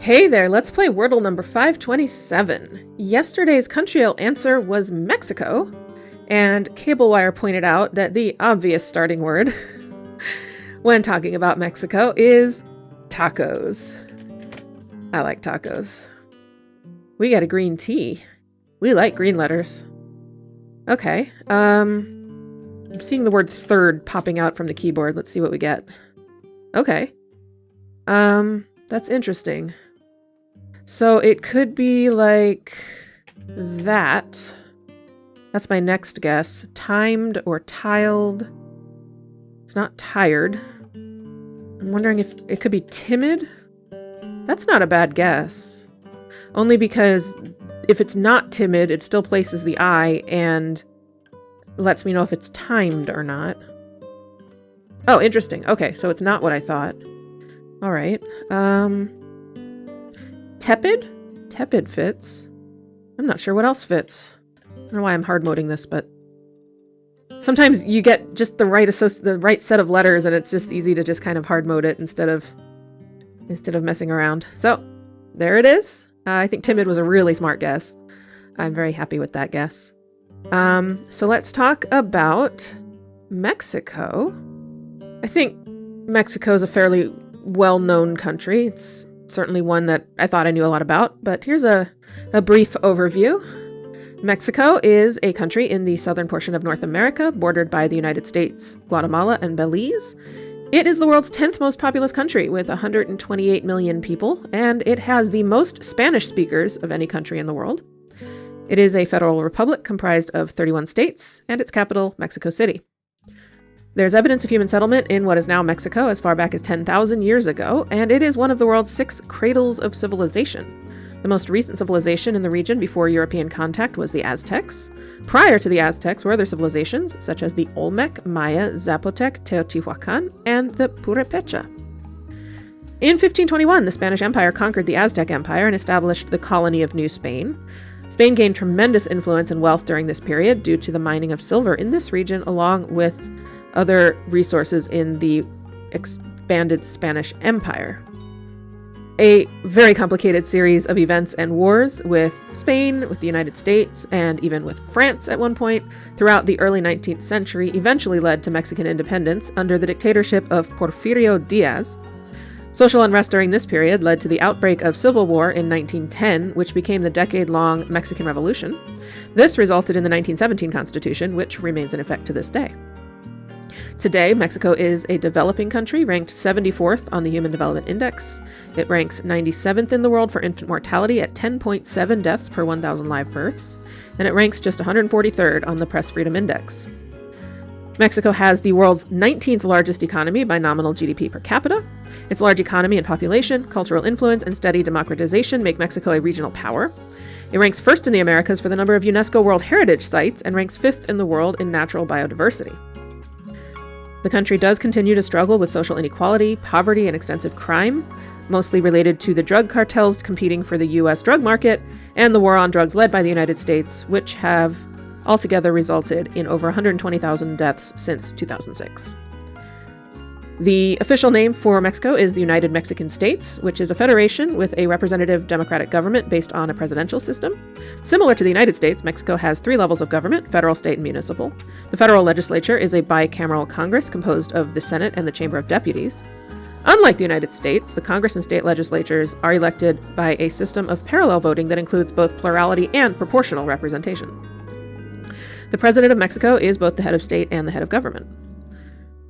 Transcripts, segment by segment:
Hey there, let's play Wordle number 527. Yesterday's Countryle answer was Mexico, and Cablewire pointed out that the obvious starting word when talking about Mexico is tacos. I like tacos. We got a green tea. We like green letters. Okay, I'm seeing the word third popping out from the keyboard. Let's see what we get. Okay. That's interesting. So it could be like that. That's my next guess. Timed or tiled. It's not tired. I'm wondering if it could be timid. That's not a bad guess. Only because if it's not timid, it still places the I and lets me know if it's timed or not. Oh, interesting. Okay, so it's not what I thought. All right. Tepid? Tepid fits. I'm not sure what else fits. I don't know why I'm hard moding this, but sometimes you get just the right set of letters, and it's just easy to just kind of hard mode it instead of messing around. So there it is. I think timid was a really smart guess. I'm very happy with that guess. So let's talk about Mexico. I think Mexico is a fairly well-known country. It's certainly one that I thought I knew a lot about, but here's a brief overview. Mexico is a country in the southern portion of North America, bordered by the United States, Guatemala, and Belize. It is the world's 10th most populous country with 128 million people, and it has the most Spanish speakers of any country in the world. It is a federal republic comprised of 31 states, and its capital, Mexico City. There's evidence of human settlement in what is now Mexico as far back as 10,000 years ago, and it is one of the world's 6 cradles of civilization. The most recent civilization in the region before European contact was the Aztecs. Prior to the Aztecs were other civilizations, such as the Olmec, Maya, Zapotec, Teotihuacan, and the Purepecha. In 1521, the Spanish Empire conquered the Aztec Empire and established the colony of New Spain. Spain gained tremendous influence and wealth during this period due to the mining of silver in this region, along with other resources in the expanded Spanish Empire. A very complicated series of events and wars with Spain, with the United States, and even with France at one point throughout the early 19th century eventually led to Mexican independence under the dictatorship of Porfirio Diaz. Social unrest during this period led to the outbreak of civil war in 1910, which became the decade-long Mexican Revolution. This resulted in the 1917 Constitution, which remains in effect to this day. Today, Mexico is a developing country ranked 74th on the Human Development Index. It ranks 97th in the world for infant mortality at 10.7 deaths per 1,000 live births, and it ranks just 143rd on the Press Freedom Index. Mexico has the world's 19th largest economy by nominal GDP per capita. Its large economy and population, cultural influence, and steady democratization make Mexico a regional power. It ranks first in the Americas for the number of UNESCO World Heritage Sites and ranks 5th in the world in natural biodiversity. The country does continue to struggle with social inequality, poverty, and extensive crime, mostly related to the drug cartels competing for the U.S. drug market and the war on drugs led by the United States, which have altogether resulted in over 120,000 deaths since 2006. The official name for Mexico is the United Mexican States, which is a federation with a representative democratic government based on a presidential system. Similar to the United States, Mexico has 3 levels of government: federal, state, and municipal. The federal legislature is a bicameral Congress composed of the Senate and the Chamber of Deputies. Unlike the United States, the Congress and state legislatures are elected by a system of parallel voting that includes both plurality and proportional representation. The President of Mexico is both the head of state and the head of government.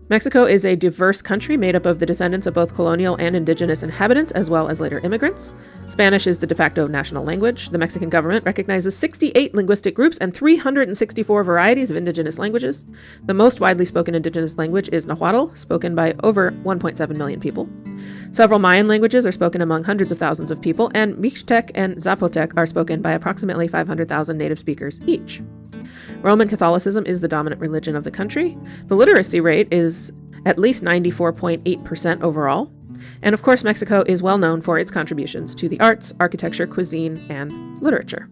Mexico is a diverse country made up of the descendants of both colonial and indigenous inhabitants, as well as later immigrants. Spanish is the de facto national language. The Mexican government recognizes 68 linguistic groups and 364 varieties of indigenous languages. The most widely spoken indigenous language is Nahuatl, spoken by over 1.7 million people. Several Mayan languages are spoken among hundreds of thousands of people, and Mixtec and Zapotec are spoken by approximately 500,000 native speakers each. Roman Catholicism is the dominant religion of the country. The literacy rate is at least 94.8% overall. And of course, Mexico is well known for its contributions to the arts, architecture, cuisine, and literature.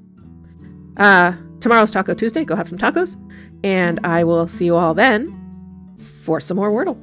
Tomorrow's Taco Tuesday. Go have some tacos. And I will see you all then for some more Wordle.